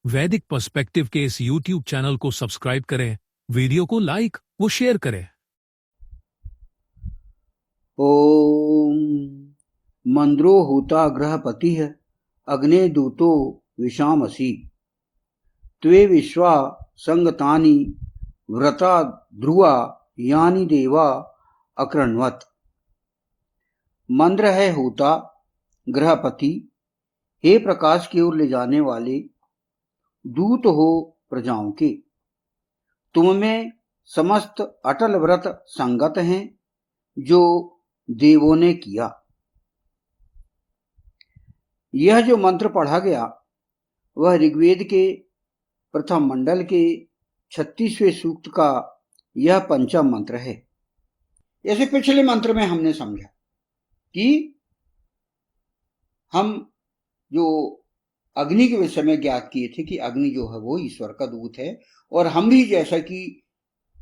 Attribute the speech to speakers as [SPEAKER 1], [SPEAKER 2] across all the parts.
[SPEAKER 1] वैदिक पर्सपेक्टिव के इस YouTube चैनल को सब्सक्राइब करें, वीडियो को लाइक व शेयर करें।
[SPEAKER 2] ओम मंद्रो होता ग्रहपति है अग्ने दूतो विषामसि त्वे विश्वा संगतानि व्रता ध्रुवा यानि देवा अकृण्वत। मंद्र है होता ग्रहपति, हे प्रकाश की ओर ले जाने वाले, दूत हो प्रजाओं के, तुम में समस्त अटल व्रत संगत हैं जो देवों ने किया। यह जो मंत्र पढ़ा गया वह ऋग्वेद के प्रथम मंडल के 36वें सूक्त का यह पंचम मंत्र है। जैसे पिछले मंत्र में हमने समझा कि हम जो अग्नि के विषय में ज्ञात किए थे कि अग्नि जो है वो ईश्वर का दूत है, और हम भी जैसा कि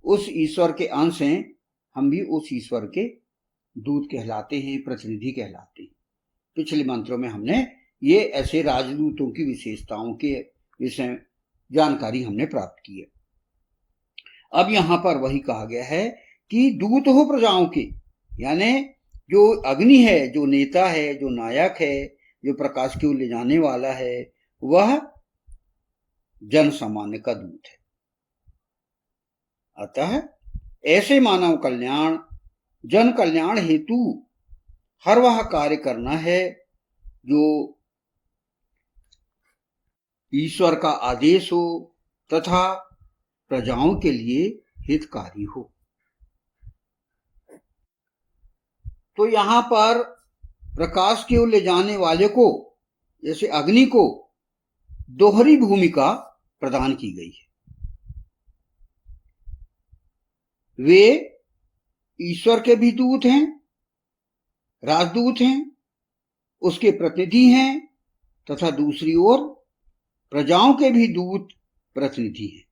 [SPEAKER 2] उस ईश्वर के अंश हैं, हम भी उस ईश्वर के दूत कहलाते हैं, प्रतिनिधि कहलाते हैं। पिछले मंत्रों में हमने ये ऐसे राजदूतों की विशेषताओं के विषय जानकारी हमने प्राप्त की है। अब यहां पर वही कहा गया है कि दूत हो प्रजाओं के, यानी जो अग्नि है, जो नेता है, जो नायक है, जो प्रकाश की ओर ले जाने वाला है, वह जन सामान्य का दूत है। अतः ऐसे मानव कल्याण, जन कल्याण हेतु हर वह कार्य करना है जो ईश्वर का आदेश हो तथा प्रजाओं के लिए हितकारी हो। तो यहां पर प्रकाश की ओर ले जाने वाले को, जैसे अग्नि को, दोहरी भूमिका प्रदान की गई है। वे ईश्वर के भी दूत हैं, राजदूत हैं, उसके प्रतिनिधि हैं, तथा दूसरी ओर प्रजाओं के भी दूत प्रतिनिधि हैं।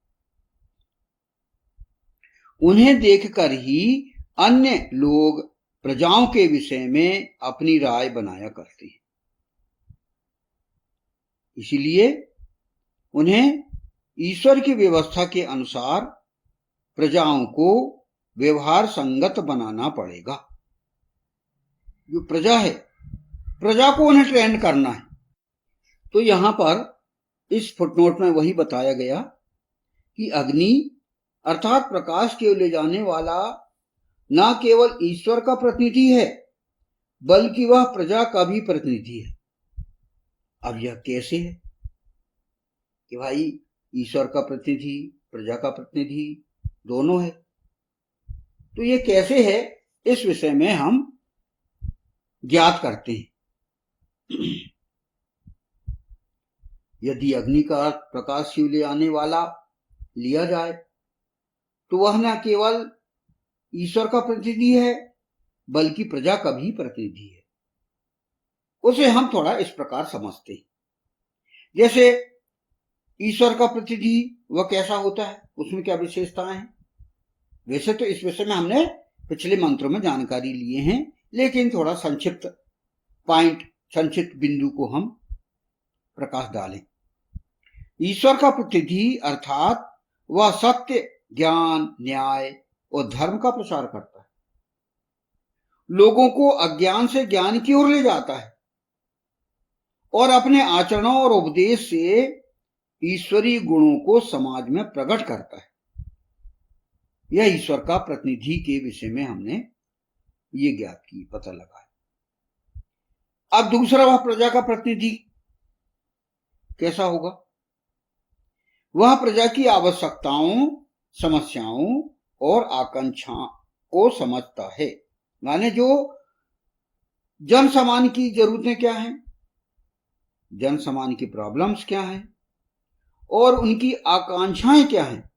[SPEAKER 2] उन्हें देखकर ही अन्य लोग प्रजाओं के विषय में अपनी राय बनाया करते हैं। इसीलिए उन्हें ईश्वर की व्यवस्था के अनुसार प्रजाओं को व्यवहार संगत बनाना पड़ेगा। जो प्रजा है, प्रजा को उन्हें ट्रेन करना है। तो यहां पर इस फुटनोट में वही बताया गया कि अग्नि अर्थात प्रकाश के ले जाने वाला न केवल ईश्वर का प्रतिनिधि है, बल्कि वह प्रजा का भी प्रतिनिधि है। अब यह कैसे है कि भाई ईश्वर का प्रतिनिधि, प्रजा का प्रतिनिधि दोनों है? तो ये कैसे है, इस विषय में हम ज्ञात करते हैं। यदि अग्नि का प्रकाश शिव ले आने वाला लिया जाए तो वह न केवल ईश्वर का प्रतिनिधि है, बल्कि प्रजा का भी प्रतिनिधि है। उसे हम थोड़ा इस प्रकार समझते हैं। जैसे ईश्वर का प्रतिनिधि वह कैसा होता है, उसमें क्या विशेषताएं हैं? वैसे तो इस विषय में हमने पिछले मंत्रों में जानकारी लिए हैं, लेकिन थोड़ा संक्षिप्त पॉइंट, संक्षिप्त बिंदु को हम प्रकाश डालें। ईश्वर का प्रतिनिधि अर्थात वह सत्य, ज्ञान, न्याय और धर्म का प्रसार करता है, लोगों को अज्ञान से ज्ञान की ओर ले जाता है और अपने आचरणों और उपदेश से ईश्वरीय गुणों को समाज में प्रकट करता है। यह ईश्वर का प्रतिनिधि के विषय में हमने ये ज्ञात की, पता लगा है। अब दूसरा, वह प्रजा का प्रतिनिधि कैसा होगा? वह प्रजा की आवश्यकताओं, समस्याओं और आकांक्षाओं को समझता है। माने जो जन सामान्य की जरूरतें क्या हैं, जन सामान्य की प्रॉब्लम्स क्या हैं और उनकी आकांक्षाएं क्या हैं,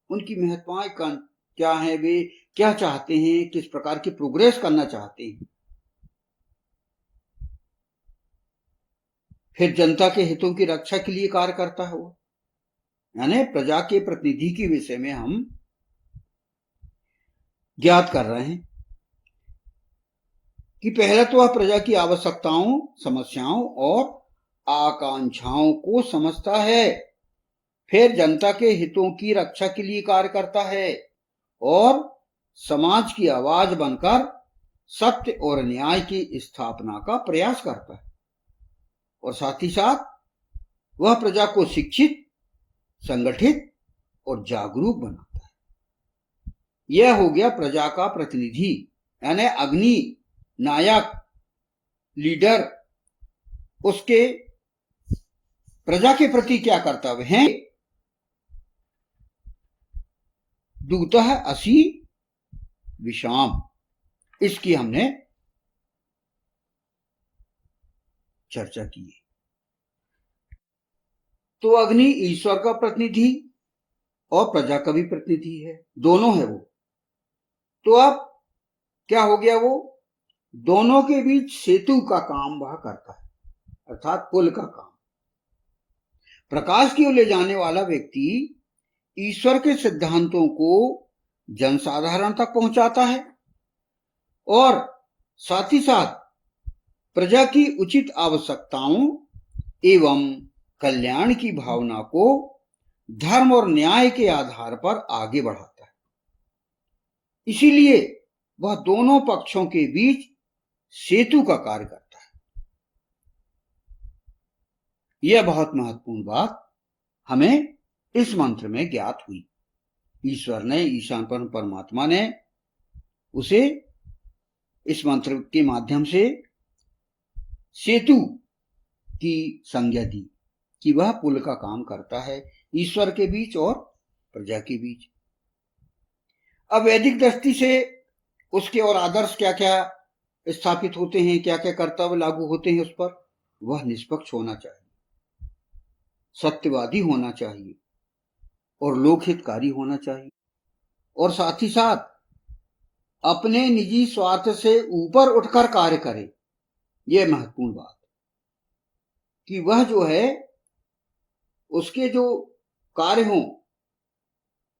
[SPEAKER 2] उनकी महत्वाएं क्या हैं, वे क्या चाहते हैं, किस प्रकार की प्रोग्रेस करना चाहते हैं। फिर जनता के हितों की रक्षा के लिए कार्य करता है वो। यानी प्रजा के प्रतिनिधि के विषय में हम ज्ञात कर रहे हैं कि पहले तो वह प्रजा की आवश्यकताओं, समस्याओं और आकांक्षाओं को समझता है फिर जनता के हितों की रक्षा के लिए कार्य करता है और समाज की आवाज बनकर सत्य और न्याय की स्थापना का प्रयास करता है। और साथ ही साथ वह प्रजा को शिक्षित, संगठित और जागरूक बनाता है। यह हो गया प्रजा का प्रतिनिधि, यानी अग्नि नायक, लीडर। उसके प्रजा के प्रति क्या कर्तव्य हैं? दूतः असि विषाम, इसकी हमने चर्चा की है। तो अग्नि ईश्वर का प्रतिनिधि और प्रजा का भी प्रतिनिधि है, दोनों है वो। तो अब क्या हो गया? वो दोनों के बीच सेतु का काम वह करता है, अर्थात पुल का काम। प्रकाश की ओर ले जाने वाला व्यक्ति ईश्वर के सिद्धांतों को जनसाधारण तक पहुंचाता है और साथ ही साथ प्रजा की उचित आवश्यकताओं एवं कल्याण की भावना को धर्म और न्याय के आधार पर आगे बढ़ाता है। इसीलिए वह दोनों पक्षों के बीच सेतु का कार्य करता है। यह बहुत महत्वपूर्ण बात हमें इस मंत्र में ज्ञात हुई। ईश्वर ने, ईशान परमात्मा ने उसे इस मंत्र के माध्यम से सेतु की संज्ञा दी कि वह पुल का काम करता है ईश्वर के बीच और प्रजा के बीच। अब वैदिक दृष्टि से उसके और आदर्श क्या क्या स्थापित होते हैं, क्या क्या कर्तव्य लागू होते हैं उस पर? वह निष्पक्ष होना चाहिए, सत्यवादी होना चाहिए और लोकहितकारी होना चाहिए, और साथ ही साथ अपने निजी स्वार्थ से ऊपर उठकर कार्य करे। यह महत्वपूर्ण बात कि वह जो है उसके जो कार्य हों,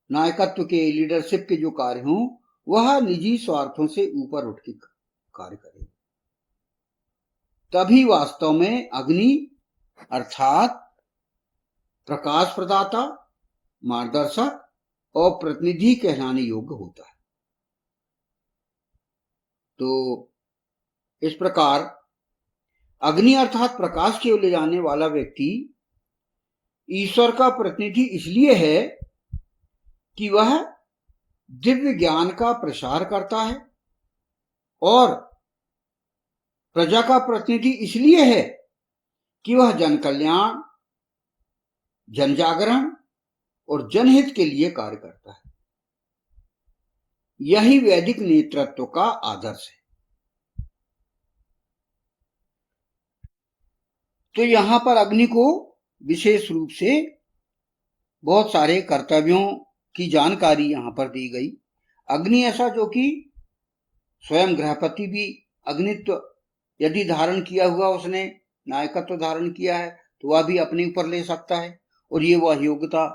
[SPEAKER 2] नायकत्व के, लीडरशिप के जो कार्य हों, वह निजी स्वार्थों से ऊपर उठ के कार्य करे। तभी वास्तव में अग्नि अर्थात प्रकाश प्रदाता, मार्गदर्शक और प्रतिनिधि कहलाने योग्य होता है। तो इस प्रकार अग्नि अर्थात प्रकाश की ओर ले जाने वाला व्यक्ति ईश्वर का प्रतिनिधि इसलिए है कि वह दिव्य ज्ञान का प्रसार करता है, और प्रजा का प्रतिनिधि इसलिए है कि वह जन कल्याण, जन जागरण और जनहित के लिए कार्य करता है। यही वैदिक नेतृत्व का आदर्श है। तो यहां पर अग्नि को विशेष रूप से बहुत सारे कर्तव्यों की जानकारी यहां पर दी गई। अग्नि ऐसा जो कि स्वयं गृहपति भी अग्नित्व यदि धारण किया हुआ, उसने नायकत्व धारण किया है, तो वह भी अपने ऊपर ले सकता है और ये वह योग्यता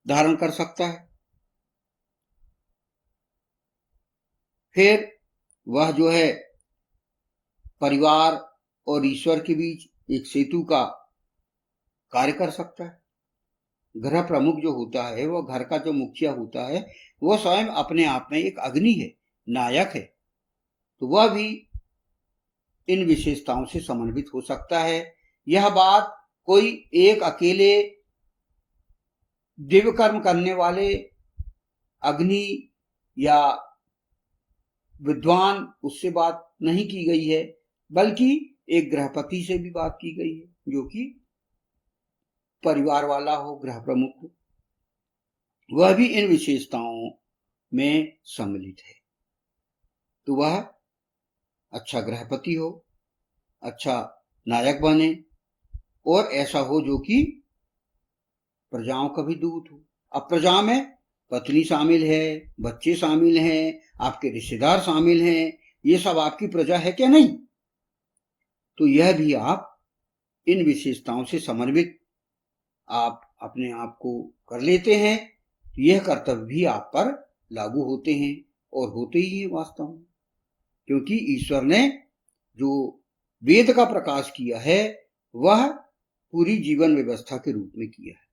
[SPEAKER 2] धारण कर सकता है। फिर वह जो है परिवार और ईश्वर के बीच एक सेतु का कार्य कर सकता है। गृह प्रमुख जो होता है, वह घर का जो मुखिया होता है, वह स्वयं अपने आप में एक अग्नि है, नायक है। तो वह भी इन विशेषताओं से समन्वित हो सकता है। यह बात कोई एक अकेले दिव्य कर्म करने वाले अग्नि या विद्वान उससे बात नहीं की गई है, बल्कि एक गृहपति से भी बात की गई है जो कि परिवार वाला हो, गृह प्रमुख हो। वह भी इन विशेषताओं में सम्मिलित है। तो वह अच्छा गृहपति हो, अच्छा नायक बने, और ऐसा हो जो कि प्रजाओं का भी दूत हो। अब प्रजा में पत्नी शामिल है, बच्चे शामिल हैं, आपके रिश्तेदार शामिल हैं, ये सब आपकी प्रजा है क्या? नहीं। तो यह भी आप इन विशेषताओं से समन्वित आप अपने आप को कर लेते हैं, तो यह कर्तव्य भी आप पर लागू होते हैं और होते ही हैं वास्तव में, क्योंकि ईश्वर ने जो वेद का प्रकाश किया है वह पूरी जीवन व्यवस्था के रूप में किया है।